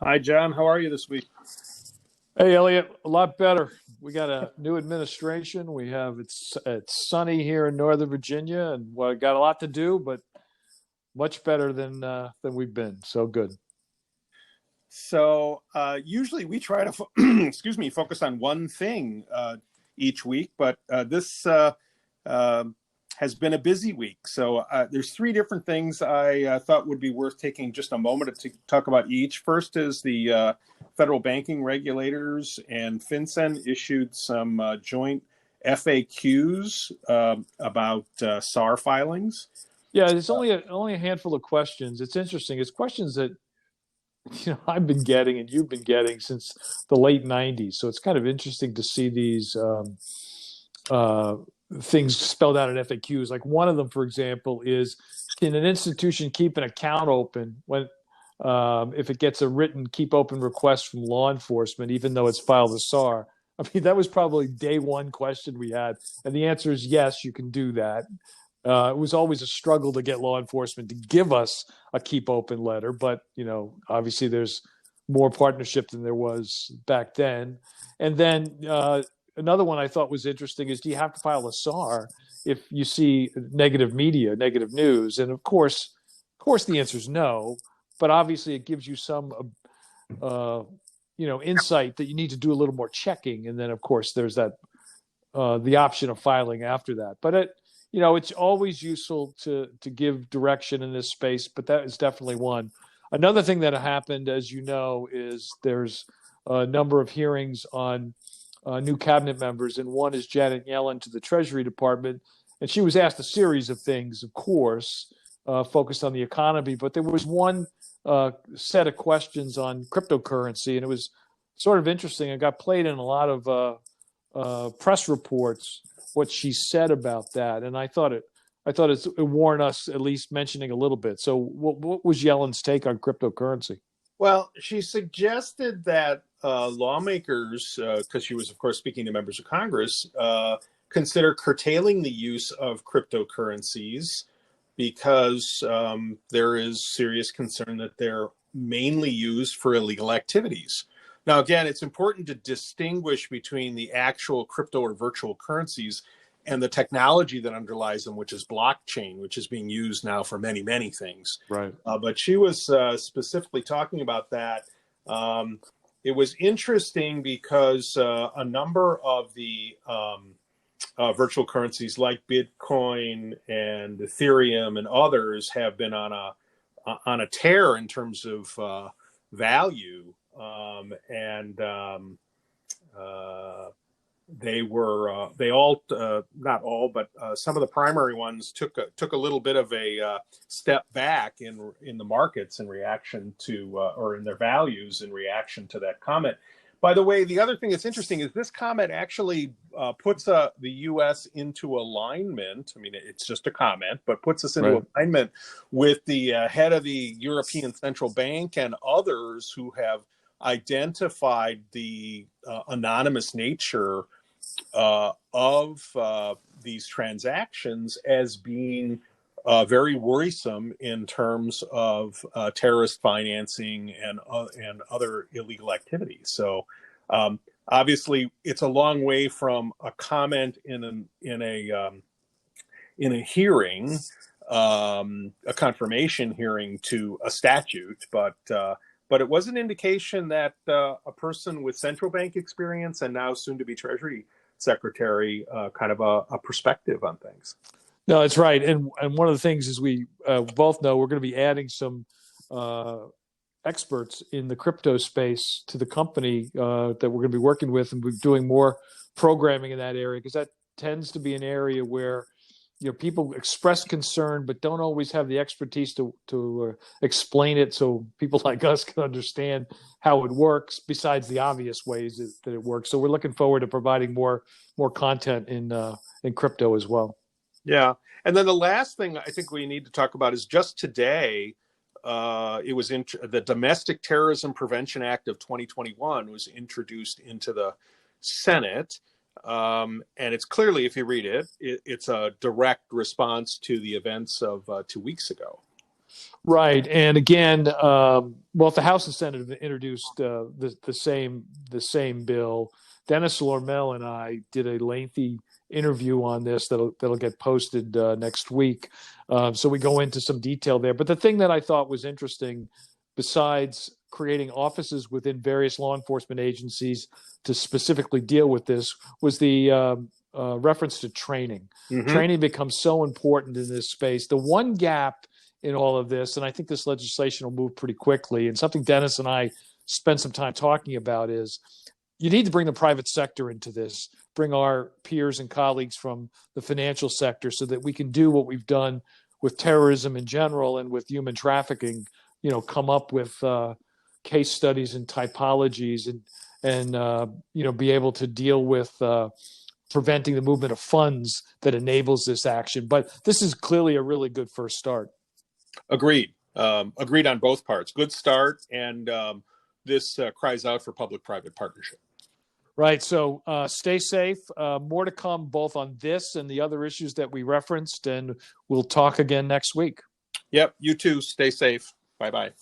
Hi, John. How are you this week? Hey, Elliot, a lot better. We got a new administration. It's sunny here in Northern Virginia, and we got a lot to do, but much better than we've been. So good. So usually we try to, focus on one thing each week, but this has been a busy week. So there's three different things I thought would be worth taking just a moment to talk about each. First is the federal banking regulators and FinCEN issued some joint FAQs about SAR filings. Yeah, it's only a handful of questions. It's interesting. It's questions that I've been getting and you've been getting since the late '90s. So it's kind of interesting to see these things spelled out in FAQs. Like one of them, for example, is can an institution keep an account open when if it gets a written keep open request from law enforcement, even though it's filed a SAR? I mean, that was probably day one question we had, and the answer is yes, you can do that. It was always a struggle to get law enforcement to give us a keep open letter, but obviously there's more partnership than there was back then. And then another one I thought was interesting is, do you have to file a SAR if you see negative media, negative news? And of course, the answer is no. But obviously, it gives you some insight that you need to do a little more checking. And then, of course, there's that the option of filing after that. But it's always useful to give direction in this space, but that is definitely one. Another thing that happened, as you know, is there's a number of hearings on new cabinet members, and one is Janet Yellen to the Treasury Department, and she was asked a series of things, of course, focused on the economy, but there was one set of questions on cryptocurrency, and it was sort of interesting. It got played in a lot of press reports, what she said about that, and I thought it warned us at least mentioning a little bit. So what was Yellen's take on cryptocurrency? Well, she suggested that lawmakers, because she was, of course, speaking to members of Congress, consider curtailing the use of cryptocurrencies because there is serious concern that they're mainly used for illegal activities. Now, again, it's important to distinguish between the actual crypto or virtual currencies and the technology that underlies them, which is blockchain, which is being used now for many, many things. Right. But she was specifically talking about that. It was interesting because a number of the virtual currencies like Bitcoin and Ethereum and others have been on a tear in terms of value. They all, not all, but some of the primary ones took a little bit of a step back in the markets in reaction to, or in their values in reaction to that comment. By the way, the other thing that's interesting is this comment actually puts the U.S. into alignment. I mean, it's just a comment, but puts us into alignment with the head of the European Central Bank and others who have identified the anonymous nature of these transactions as being very worrisome in terms of terrorist financing and other illegal activities. So obviously, it's a long way from a comment in a hearing, a confirmation hearing, to a statute, but it was an indication that a person with central bank experience and now soon to be Treasury Secretary, kind of a perspective on things. No, that's right. And one of the things is we both know we're going to be adding some experts in the crypto space to the company that we're going to be working with, and we're doing more programming in that area because that tends to be an area where people express concern but don't always have the expertise to explain it so people like us can understand how it works besides the obvious ways that it works. So we're looking forward to providing more content in crypto as well. Yeah. And then the last thing I think we need to talk about is just today, it was the Domestic Terrorism Prevention Act of 2021 was introduced into the Senate. And it's clearly, if you read it, it's a direct response to the events of 2 weeks ago. Right, and again, well, if the House and Senate have introduced the same bill, Dennis Lormel and I did a lengthy interview on this that'll get posted next week. So we go into some detail there. But the thing that I thought was interesting, besides creating offices within various law enforcement agencies to specifically deal with this, was the reference to training. Mm-hmm. Training becomes so important in this space. The one gap in all of this, and I think this legislation will move pretty quickly, and something Dennis and I spent some time talking about, is you need to bring the private sector into this, bring our peers and colleagues from the financial sector, so that we can do what we've done with terrorism in general and with human trafficking, come up with case studies and typologies and be able to deal with preventing the movement of funds that enables this action. But this is clearly a really good first start. Agreed. Agreed on both parts. Good start, and this cries out for public-private partnership. Right. So stay safe. More to come both on this and the other issues that we referenced, and we'll talk again next week. Yep. You too. Stay safe. Bye-bye.